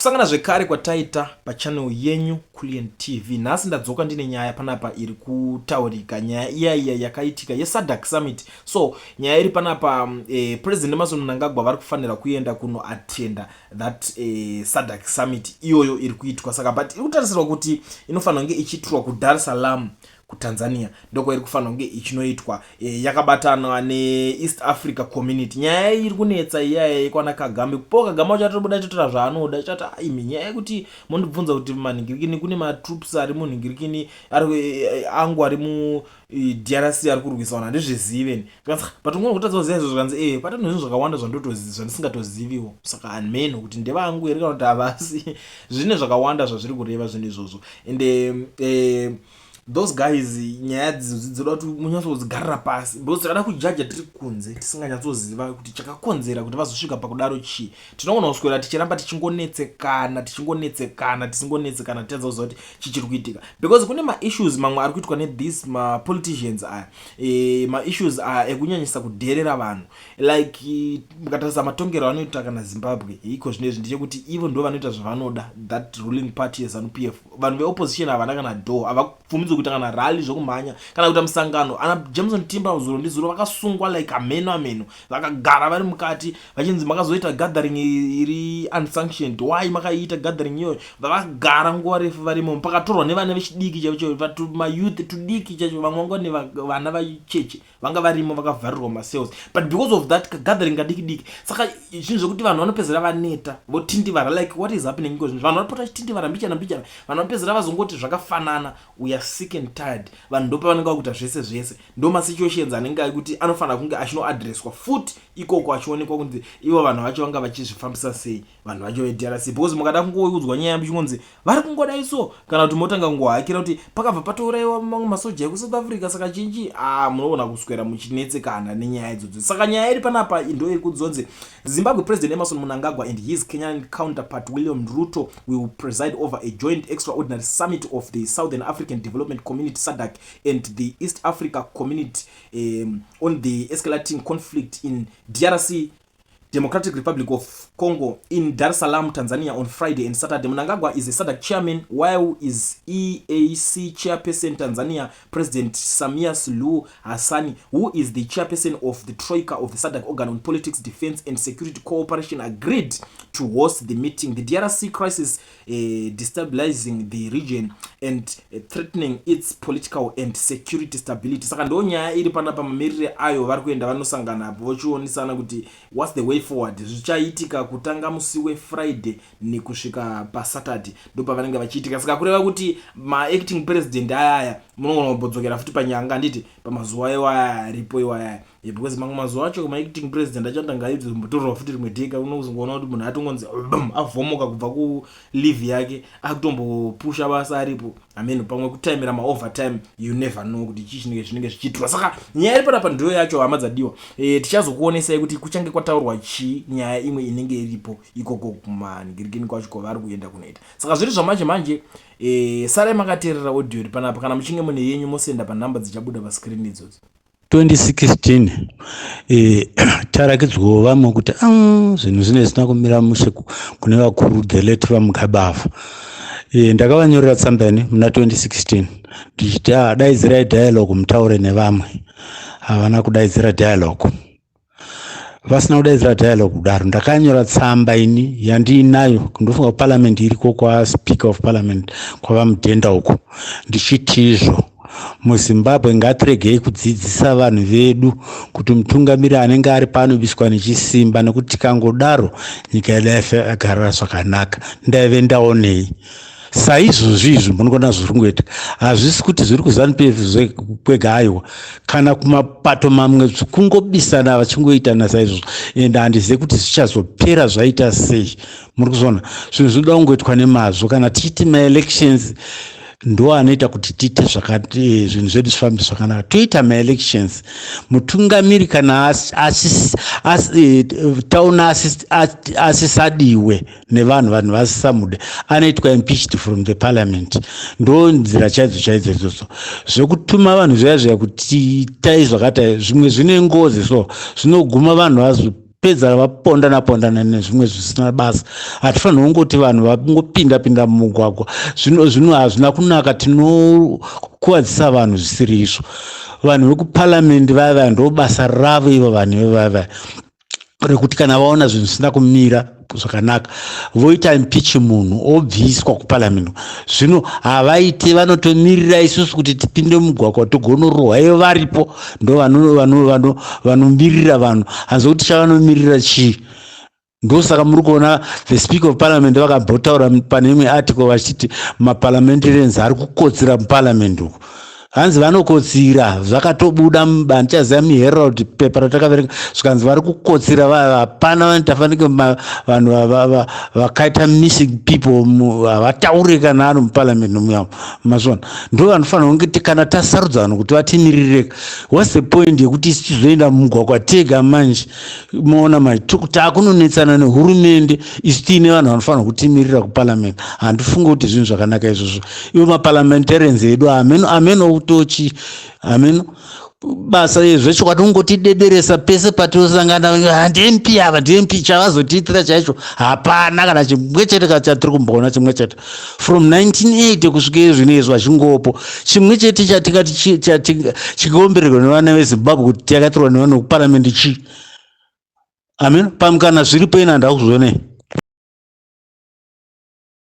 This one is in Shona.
Kusangana zvekare kwataita pachannel yenyu Kulliant Tv. Nhasi ndadzoka ndine nyaya panapa iri kutaurika, nyaya iya yakaitika yeSADC Summit. So nyaya iri panapa President Mnangagwa vari kufanira kuenda kuno attenda that SADC Summit iyoyo iri kuitwa. Saka but iri kutarisirwa kuti inofanira kunge ichiitirwa ku Dar es Salaam kuTanzania, ndoko iri kufanira kunge ichinoitwa yakabatana neEast Africa Community. Nyaya iri kunetsa iyaya kwana Kagame, po Kagame achatobuda chotora zvaanoda, chata imi nyaya kuti mondibvunza kuti manhingirikini kune matroops ari munhingirikini angu ari mu DRC ari kurwisana ndezveziveni. But ungona kutadza kuziva izvo zvanzi patano zvinhu zvakawanda zvandisingatoziviwo. Saka ameno kuti ndevangu here kana kuti havasi zvine zvakawanda zvazviri kureva zvinhu izvozvo. And those guys nyaya dzizoda kuti munyatsodzigarira pasi, because tikada kujaja tiri kunze tisinganyatsoziva kuti chakakonzera kuti vazosvika pakudaro chii. Tinogona kuswera tichiramba tichingonetsekana tisingonetsekana tedza kuziva kuti chichiri kuitika, because kune ma-issues mamwe ari kuitwa nethese ma-politicians aya, ma-issues aya ekunyanyisa kudherera vanhu, like mukatarisa matongero anoita kana Zimbabwe iko zvinezvi ndechekuti ivo ndo vanoita zvavanoda, that ruling party yeZANU-PF. Vanhu veopposition havana kana do, havapfumidzwi kuita kana rally zvokumhanya kana kuita musangano. Ana Jameson Timber zuro ndizuro vakasungwa like ameno vakagara vari mukati vachinzi makazoita gathering iri unsanctioned. Why makaita gathering iyoyo? Vakagara nguva refu varimo, pakatorwa nevana vechidiki chaivo, mayouth tudiki chaivo, vamwe vanga nevana vacheche vanga varimo vakavharirwa macells. But because of that gathering kadiki saka zvinhu zvokuti vanhu vanopedzera vaneta votindivara, like what is happening iko zvinhu vanhu vanopota chitindivara mbichana vanhu vanopedzera vazongoti zvakafanana. We are sick and tired. Vanhu ndo pavanenge vakuita zvese ndo masituations anenge akuti anofanira kunge achinoadresswa futi ikoko achionekwa kuti ivo vanhu vacho vanga vachizvifambisa sei vanhu vacho veDRC. Because mukada kungoudzwa nyaya yambichonzi vari kungodai so, kana kuti motanga kungohakira kuti pakabva patouraiwa mamwe masoja ekuSouth Africa, saka chinji munoona kuswera muchinetsekana nenyaya idzodzo. Saka nyaya iri panapa ndo iri kudzonzi Zimbabwe President Mnangagwa and his Kenyan counterpart William Ruto will preside over a joint extraordinary summit of the Southern African Development Community SADC and the East Africa Community on the escalating conflict in DRC, Democratic Republic of Congo, in Dar es Salaam, Tanzania on Friday and Saturday. Mnangagwa is the SADC chairman, while is EAC chairperson Tanzania President Samia Suluhu Hassan, who is the chairperson of the Troika of the SADC organ on politics, defense and security cooperation, agreed to host the meeting. The DRC crisis destabilizing the region and threatening its political and security stability. Saka ndo nyaya iri panapa mamirire ayo vari kuenda vanosangana vochionisana kuti what's the way forward. Zvichaitika kutanga musi weFriday nekusvika paSaturday ndo pavanenge vachiitika. Saka kureva kuti ma-acting president ayaya munogona kubodzokera futi panyanga nditi pamazuva iwaya aripo iwaya, because mamwe mazuva acho ma-acting president achatanga idzotombotorwa futi rimwe dheka. Unozongoona kuti munhu atongonzi avhomoka kubva kuleave yake akutombopusha basa aripo. Amen, pamwe kutaimira ma-overtime, you never know kuti chii zvinenge zvichiitirwa. Saka nyaya iri panapa ndiyo yacho hama dzadiwa. Tichazokuonesai kuti kuchange kwataurwa chii nyaya imwe inenge iripo ikoko kumanhingirikini kwacho kwavari kuenda kunoita. Saka zviri zvamanje sarai makateerera audio iri panapa. Kana muchinge mune yenyu mosenda panhamba dzichabuda paskrini idzodzo. 2016 tarakidzwa vamwe kuti zvinhu zvine zvisina kumira mushe kune vakuru the late vaMukhabavu. Ndakavanyorera tsambani muna 2016 ndichiti daidzirai dialogue mutaure nevamwe. Havana kudaidzira dialogue. Vasina kudaidzira dialogue kudaro ndakanyora tsamba ini yandinayo ndofunga parliament iriko kwa speaker of parliament kwavamutenda uko ndichiti izvo muZimbabwe ngatiregei kudzidzisa vanhu vedu kuti mutungamiri anenge ari pano biswa nechisimba, nekuti tikangodaro nyika yedu yagarira zvakanaka. Ndaive ndaonei saizvozvi izvi munogona zviri kungoita hazvisi kuti zviri kuZANU-PF kwega aiwa, kana kumapato mamwe kungobisana vachingoitana saizvozvo. Ende handizivi kuti zvichazopera zvaita sei. Muri kuzoona zvinhu zvinoda kungoitwa nemazvo. Kana tichiti ma-elections ndo anoita kuti tiite zvakati zvinhu zvedu zvifambe zvakanaka. Toita ma-elections, mutungamiri kana tauna asisadiwe nevanhu vasisamude anoitwa impeached from the parliament. Ndo nzira chaidzo idzodzo zvekutuma vanhu zviya kuti tai zvakata zvimwe zvine ngozi, so zvinoguma vanhu pedza vapondana nezvimwe zvisina basa. Hatifanirwi kungoti vanhu vangopinda mumugwagwa, zvino hazvina kunaka, tinokuwadzisa vanhu zvisiri izvo. Vanhu vekuparamende vaya ndo basa ravo ivo vanhu vaya rekuti kana vaona zvinhu zvisina kumira zvakanaka voita impeach munhu obviswa kuparamende. Zvino havaite, vanotomirira isusu kuti tipinde mumugwagwa togonorohwa, ivo varipo ndo vanomirira vanhu. Hanzi kuti chavanomirira chii? Ndosaka muri kuona the speaker of parliament vakambotaura pane imwe article vachiti maparliamentarians ari kukotsira muparliament uku. Hanzi vanokotsira, zvakatobuda ndichaziva muherald paper ratakaverenga zvikanzi vari kukotsira. Hapana tafanike vanhu vakaita missing people havataure kana ari muparliament muyamo mazvona. Ndo vanofanira kunge kana tasarudza vanhu kuti vatimirireka. What's the point yekuti isi tizoenda mumugwagwa tega manje? Moona manje takunonetsana nehurumende, isi tiine vanhu vanofanira kutimirira kuparliament. Handifunga kuti zvinhu zvakanaka izvozvo. Ivo maparliamentarians edu ameno utochi, ameno basa zvechokwadi kungotidederesa pese patinosangana. handimp ava ndimp chavazotiitira chaicho hapana kana chimwe chete chatiri kumboona. Chimwe chete from 1980 kusvika izvinezvi vachingopo chimwe chete chatingati chikaombererwa nevana vezimbabwe kuti takatirwa nevanhu vekuparamende chii? Ameno pamukana zviripo ina handakuzvionei.